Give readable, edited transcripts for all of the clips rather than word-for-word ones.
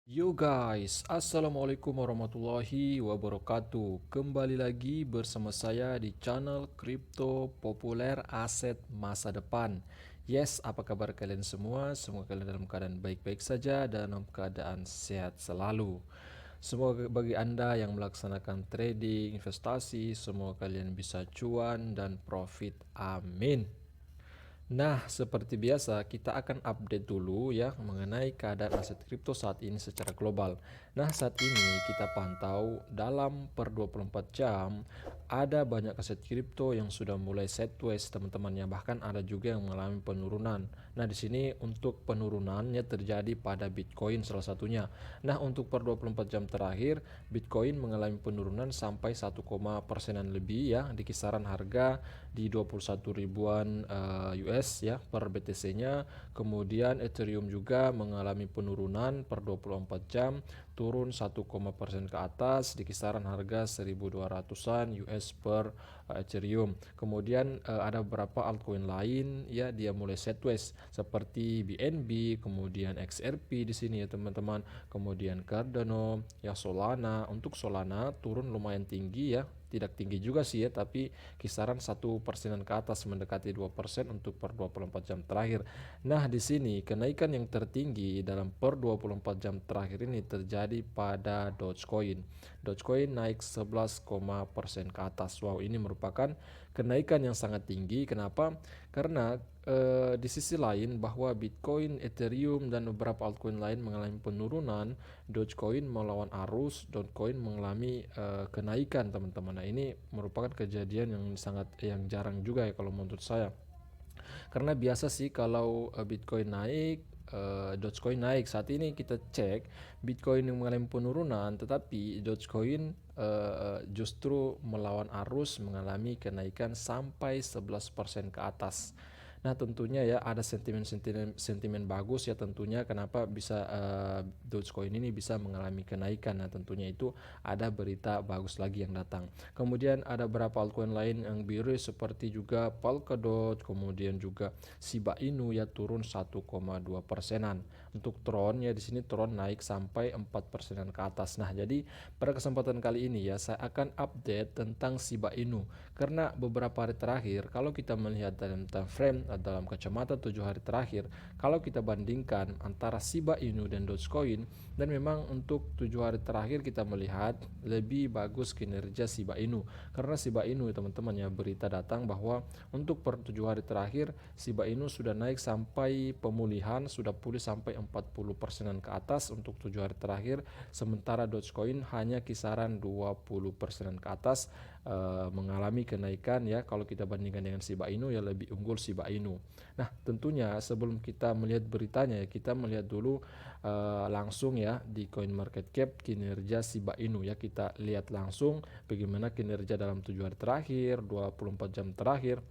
Yo guys, Assalamualaikum warahmatullahi wabarakatuh. Kembali lagi bersama saya di channel Kripto Populer Aset Masa Depan. Yes, apa kabar kalian semua? Semoga kalian dalam keadaan baik-baik saja dan dalam keadaan sehat selalu. Semoga bagi Anda yang melaksanakan trading, investasi, semoga kalian bisa cuan dan profit. Amin. Nah, seperti biasa, kita akan update dulu ya mengenai keadaan aset kripto saat ini secara global. Nah, saat ini kita pantau dalam per 24 jam ada banyak aset kripto yang sudah mulai sideways teman-temannya, bahkan ada juga yang mengalami penurunan. Nah, di sini untuk penurunannya terjadi pada Bitcoin salah satunya. Nah, untuk per 24 jam terakhir, Bitcoin mengalami penurunan sampai 1, persenan lebih ya di kisaran harga di 21 ribuan US ya per BTC-nya. Kemudian Ethereum juga mengalami penurunan per 24 jam, turun 1, ke atas di kisaran harga 1200-an US per Ethereum. Kemudian ada beberapa altcoin lain ya dia mulai sideways seperti BNB, kemudian XRP di sini ya teman-teman. Kemudian Cardano, ya Solana. Untuk Solana turun lumayan tinggi ya, tidak tinggi juga sih ya, tapi kisaran 1 persenan ke atas mendekati 2% untuk per 24 jam terakhir. Nah, di sini kenaikan yang tertinggi dalam per 24 jam terakhir ini terjadi pada Dogecoin. Dogecoin naik 11, ke atas. Wow, ini merupakan kenaikan yang sangat tinggi. Kenapa? Karena di sisi lain bahwa Bitcoin, Ethereum, dan beberapa altcoin lain mengalami penurunan, Dogecoin melawan arus, Dogecoin mengalami kenaikan teman-teman. Nah, ini merupakan kejadian yang jarang juga ya kalau menurut saya. Karena biasa sih kalau Bitcoin naik, Dogecoin naik. Saat ini kita cek Bitcoin yang mengalami penurunan, tetapi Dogecoin justru melawan arus mengalami kenaikan sampai 11% ke atas. Nah, tentunya ya ada sentimen bagus ya tentunya kenapa bisa Dogecoin ini bisa mengalami kenaikan. Nah, tentunya itu ada berita bagus lagi yang datang. Kemudian ada beberapa altcoin lain yang biru seperti juga Polkadot, kemudian juga Shiba Inu ya turun 1,2 persenan. Untuk Tron ya di sini Tron naik sampai 4 persenan ke atas. Nah, jadi pada kesempatan kali ini ya saya akan update tentang Shiba Inu karena beberapa hari terakhir kalau kita melihat dalam time frame dalam kacamata 7 hari terakhir, kalau kita bandingkan antara Shiba Inu dan Dogecoin, dan memang untuk 7 hari terakhir kita melihat lebih bagus kinerja Shiba Inu karena Shiba Inu teman-teman ya berita datang bahwa untuk per 7 hari terakhir Shiba Inu sudah naik sampai pemulihan, sudah pulih sampai 40 persenan ke atas untuk 7 hari terakhir, sementara Dogecoin hanya kisaran 20 persenan ke atas mengalami kenaikan ya. Kalau kita bandingkan dengan Shiba Inu ya lebih unggul Shiba Inu. Nah, tentunya sebelum kita melihat beritanya ya kita melihat dulu langsung ya di CoinMarketCap kinerja Shiba Inu ya. Kita lihat langsung bagaimana kinerja dalam 7 hari terakhir, 24 jam terakhir.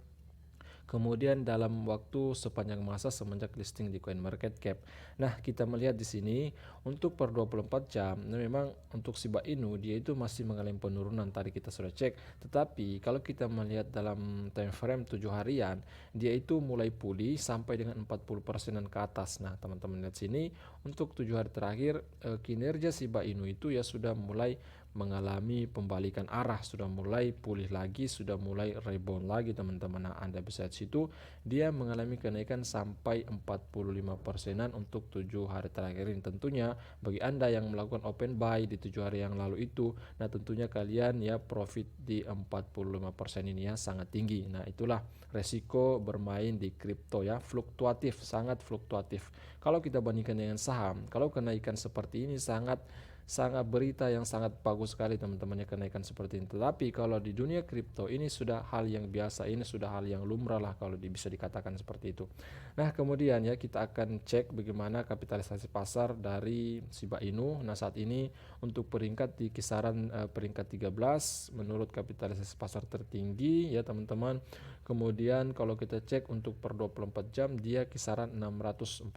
Kemudian dalam waktu sepanjang masa semenjak listing di CoinMarketCap. Nah, kita melihat di sini untuk per 24 jam, nah memang untuk Shiba Inu dia itu masih mengalami penurunan tadi kita sudah cek. Tetapi kalau kita melihat dalam time frame 7 harian, dia itu mulai pulih sampai dengan 40 persenan ke atas. Nah, teman-teman lihat sini untuk 7 hari terakhir kinerja Shiba Inu itu ya sudah mulai mengalami pembalikan arah, sudah mulai pulih lagi, sudah mulai rebound lagi teman-teman. Nah, Anda bisa lihat situ dia mengalami kenaikan sampai 45 persenan untuk 7 hari terakhir ini. Tentunya bagi Anda yang melakukan open buy di 7 hari yang lalu itu, nah tentunya kalian ya profit di 45% ini ya sangat tinggi. Nah, itulah resiko bermain di kripto ya, fluktuatif, sangat fluktuatif. Kalau kita bandingkan dengan saham, kalau kenaikan seperti ini sangat sangat berita yang sangat bagus sekali teman-temannya kenaikan seperti ini. Tetapi kalau di dunia kripto ini sudah hal yang biasa, ini sudah hal yang lumrah lah kalau bisa dikatakan seperti itu. Nah, kemudian ya kita akan cek bagaimana kapitalisasi pasar dari Shiba Inu. Nah, saat ini untuk peringkat di kisaran peringkat 13 menurut kapitalisasi pasar tertinggi ya teman-teman. Kemudian kalau kita cek untuk per 24 jam dia kisaran 644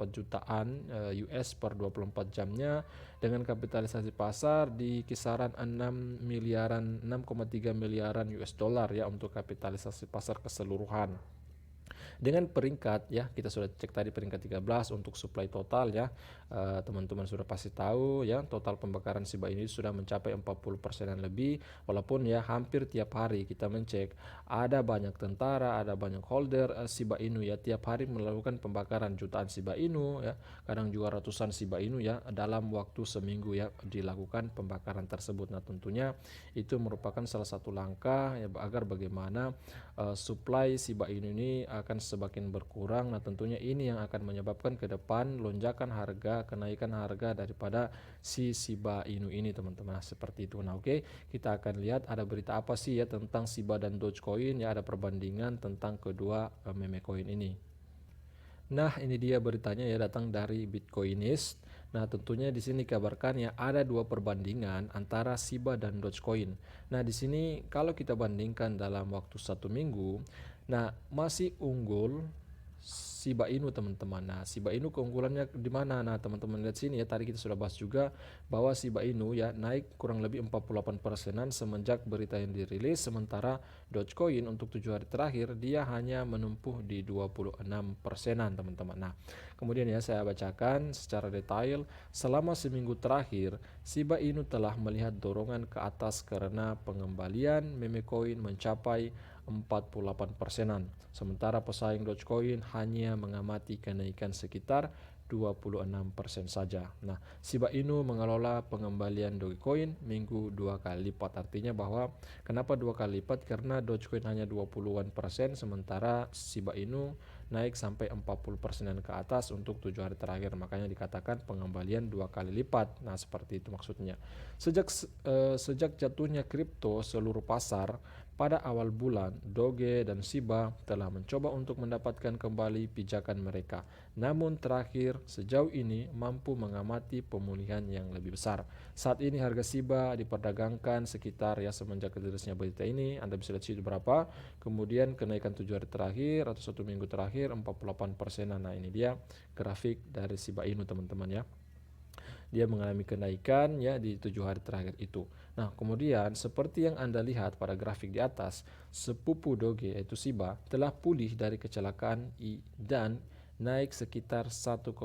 jutaan US per 24 jamnya dengan kapitalisasi pasar di kisaran 6,3 miliaran US dollar ya untuk kapitalisasi pasar keseluruhan. Dengan peringkat ya, kita sudah cek tadi peringkat 13 untuk supply total ya. Teman-teman sudah pasti tahu ya, total pembakaran Shiba Inu sudah mencapai 40%-an lebih, walaupun ya hampir tiap hari kita mencek ada banyak tentara, ada banyak holder Shiba Inu ya, tiap hari melakukan pembakaran jutaan Shiba Inu ya, kadang juga ratusan Shiba Inu ya, dalam waktu seminggu ya dilakukan pembakaran tersebut. Nah, tentunya itu merupakan salah satu langkah ya agar bagaimana supply Shiba Inu ini akan semakin berkurang. Nah, tentunya ini yang akan menyebabkan ke depan lonjakan harga, kenaikan harga daripada si Shiba Inu ini, teman-teman. Nah, seperti itu. Nah, oke, kita akan lihat ada berita apa sih ya tentang Shiba dan Dogecoin ya, ada perbandingan tentang kedua meme coin ini. Nah, ini dia beritanya ya, datang dari Bitcoinist. Nah, tentunya di sini dikabarkan ya ada dua perbandingan antara Shiba dan Dogecoin. Nah, di sini kalau kita bandingkan dalam waktu 1 minggu, nah masih unggul Shiba Inu, teman-teman. Nah, Shiba Inu keunggulannya di mana? Nah, teman-teman lihat sini ya, tadi kita sudah bahas juga bahwa Shiba Inu ya naik kurang lebih 48%-an semenjak berita yang dirilis, sementara Dogecoin untuk 7 hari terakhir dia hanya menempuh di 26%-an, teman-teman. Nah, kemudian ya saya bacakan secara detail, selama seminggu terakhir Shiba Inu telah melihat dorongan ke atas karena pengembalian meme coin mencapai 48%-an. Sementara pesaing Dogecoin hanya mengamati kenaikan sekitar 26% saja. Nah, Shiba Inu mengelola pengembalian Dogecoin minggu 2 kali lipat. Artinya bahwa kenapa 2 kali lipat? Karena Dogecoin hanya 20-an%, sementara Shiba Inu naik sampai 40%-an ke atas untuk 7 hari terakhir. Makanya dikatakan pengembalian 2 kali lipat. Nah, seperti itu maksudnya. Sejak jatuhnya kripto seluruh pasar pada awal bulan, Doge dan Shiba telah mencoba untuk mendapatkan kembali pijakan mereka. Namun terakhir, sejauh ini mampu mengamati pemulihan yang lebih besar. Saat ini harga Shiba diperdagangkan sekitar ya semenjak rilisnya berita ini, Anda bisa lihat situ berapa. Kemudian kenaikan 7 hari terakhir atau 1 minggu terakhir 48%. Nah, ini dia grafik dari Shiba Inu, teman-teman ya. Dia mengalami kenaikan ya di 7 hari terakhir itu. Nah, kemudian seperti yang Anda lihat pada grafik di atas, sepupu Doge yaitu Shiba telah pulih dari kecelakaan dan naik sekitar 1,5%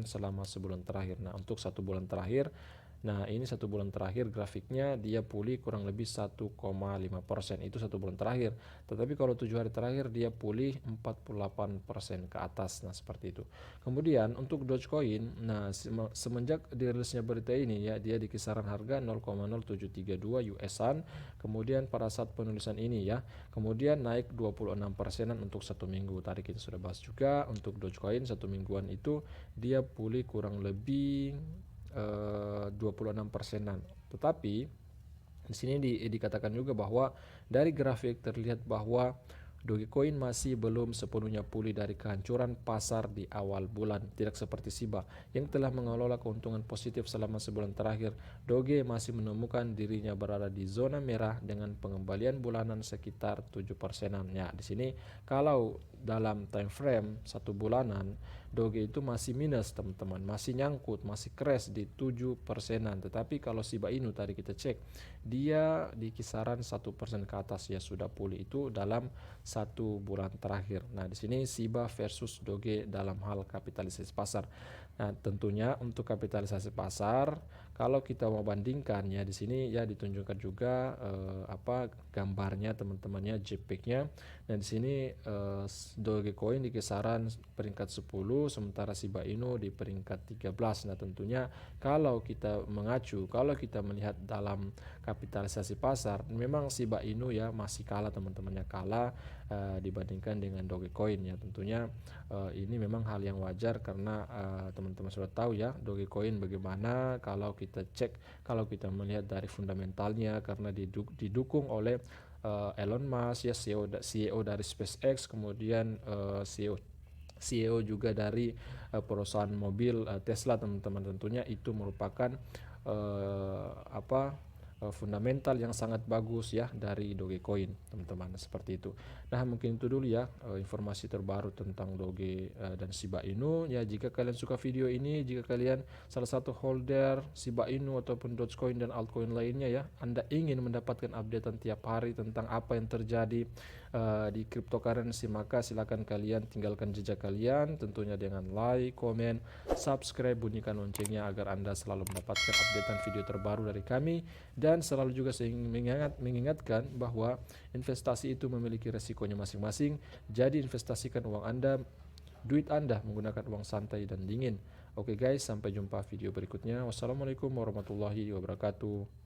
selama sebulan terakhir. Nah, untuk 1 bulan terakhir, nah ini 1 bulan terakhir grafiknya dia pulih kurang lebih 1,5%, itu 1 bulan terakhir. Tetapi kalau 7 hari terakhir dia pulih 48% ke atas. Nah, seperti itu. Kemudian untuk Dogecoin, nah semenjak dirilisnya berita ini ya, dia di kisaran harga 0,0732 US-an. Kemudian pada saat penulisan ini ya, kemudian naik 26%-an untuk 1 minggu. Tadi kita sudah bahas juga untuk Dogecoin 1 mingguan itu dia pulih kurang lebih 26%-an. Tetapi di sini dikatakan juga bahwa dari grafik terlihat bahwa Dogecoin masih belum sepenuhnya pulih dari kehancuran pasar di awal bulan. Tidak seperti Shiba yang telah mengelola keuntungan positif selama sebulan terakhir. Doge masih menemukan dirinya berada di zona merah dengan pengembalian bulanan sekitar 7%-an. Ya, di sini kalau dalam time frame 1 bulanan, Doge itu masih minus, teman-teman, masih nyangkut, masih crash di 7%-an. Tetapi kalau Shiba Inu tadi kita cek, dia di kisaran 1% ke atas ya sudah pulih itu dalam 1 bulan terakhir. Nah, di sini Shiba versus Doge dalam hal kapitalisasi pasar. Nah, tentunya untuk kapitalisasi pasar, kalau kita mau bandingkan ya di sini ya ditunjukkan juga gambarnya, teman-temannya JPEG-nya. Nah, di sini Dogecoin di kisaran peringkat 10, sementara Shiba Inu di peringkat 13. Nah, tentunya kalau kita mengacu, kalau kita melihat dalam kapitalisasi pasar, memang Shiba Inu ya masih kalah, teman-temannya kalah dibandingkan dengan Dogecoin ya. Tentunya ini memang hal yang wajar karena teman-teman sudah tahu ya Dogecoin bagaimana kalau kita cek, kalau kita melihat dari fundamentalnya, karena didukung oleh Elon Musk ya, CEO dari SpaceX, kemudian CEO juga dari perusahaan mobil Tesla, teman-teman. Tentunya itu merupakan fundamental yang sangat bagus ya dari Dogecoin, teman-teman, seperti itu. Nah, mungkin itu dulu ya informasi terbaru tentang Doge dan Shiba Inu ya. Jika kalian suka video ini, jika kalian salah satu holder Shiba Inu ataupun Dogecoin dan altcoin lainnya ya, Anda ingin mendapatkan updatean tiap hari tentang apa yang terjadi di cryptocurrency, maka silakan kalian tinggalkan jejak kalian tentunya dengan like, komen, subscribe, bunyikan loncengnya agar Anda selalu mendapatkan updatean video terbaru dari kami. Dan selalu juga saya mengingatkan bahwa investasi itu memiliki resikonya masing-masing. Jadi investasikan uang Anda, duit Anda menggunakan uang santai dan dingin. Oke guys, sampai jumpa video berikutnya. Wassalamualaikum warahmatullahi wabarakatuh.